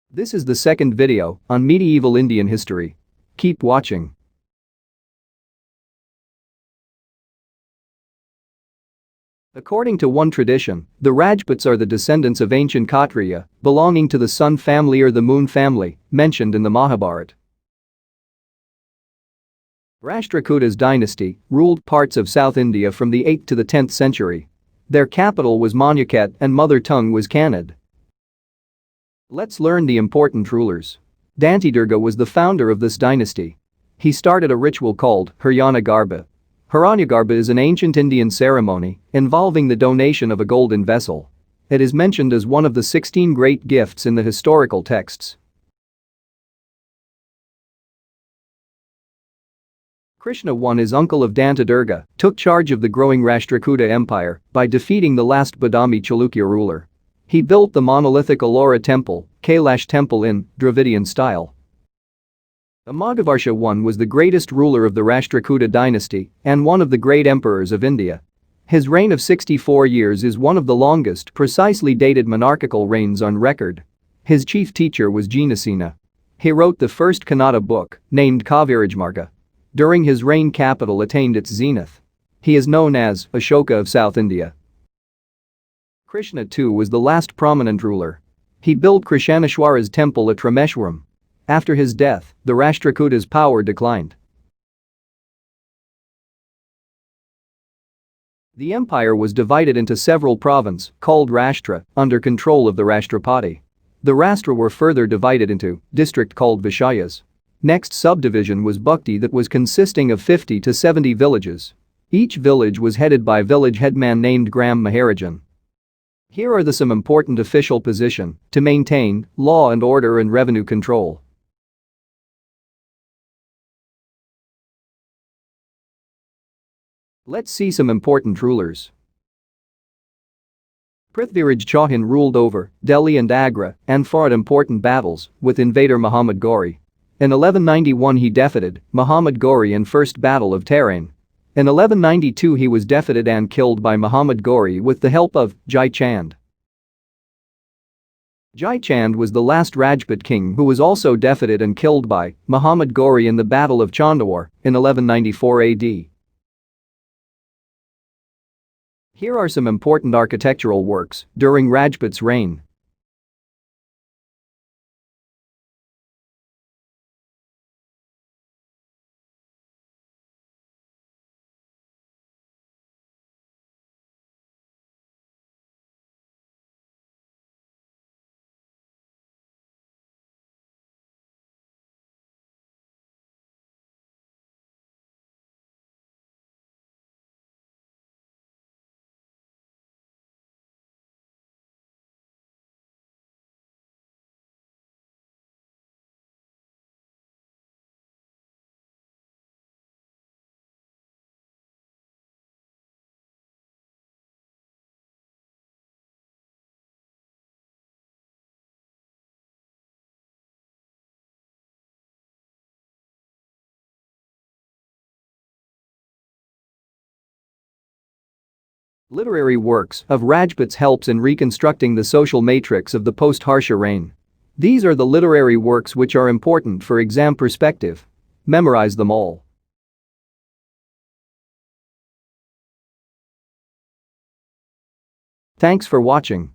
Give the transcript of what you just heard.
This is the second video on medieval Indian history. Keep watching. According to one tradition, the Rajputs are the descendants of ancient Kshatriya, belonging to the sun family or the moon family, mentioned in the Mahabharata. Rashtrakutas dynasty ruled parts of South India from the 8th to the 10th century. Their capital was Manyakhet and mother tongue was Kannada. Let's learn the important rulers. Dantidurga was the founder of this dynasty. He started a ritual called Hiranyagarbha. Hiranyagarbha is an ancient Indian ceremony involving the donation of a golden vessel. It is mentioned as one of the 16 great gifts in the historical texts. Krishna I, his uncle of Dantidurga, took charge of the growing Rashtrakuta empire by defeating the last Badami Chalukya ruler. He built the monolithic Ellora temple, Kailash temple in Dravidian style. Amagavarsha I was the greatest ruler of the Rashtrakuta dynasty and one of the great emperors of India. His reign of 64 years is one of the longest precisely dated monarchical reigns on record. His chief teacher was Jinasena. He wrote the first Kannada book, named Kavirajmarga. During his reign, capital attained its zenith. He is known as Ashoka of South India. Krishna II was the last prominent ruler. He built Krishneshwara's temple at Rameshwaram. After his death, the Rashtrakutas' power declined. The empire was divided into several provinces, called Rashtra, under control of the Rashtrapati. The Rashtra were further divided into district called Vishayas. Next subdivision was Bhakti, that was consisting of 50 to 70 villages. Each village was headed by village headman named Gram Maharajan. Here are some important official positions to maintain law and order and revenue control. Let's see some important rulers. Prithviraj Chauhan ruled over Delhi and Agra and fought important battles with invader Muhammad Ghori. In 1191 he defeated Muhammad Ghori in First Battle of Tarain. In 1192 he was defeated and killed by Muhammad Ghori with the help of Jai Chand. Jai Chand was the last Rajput king who was also defeated and killed by Muhammad Ghori in the Battle of Chandawar in 1194 AD. Here are some important architectural works during Rajput's reign. Literary works of Rajputs helps in reconstructing the social matrix of the post-Harsha reign. These are the literary works which are important for exam perspective. Memorize them all. Thanks for watching.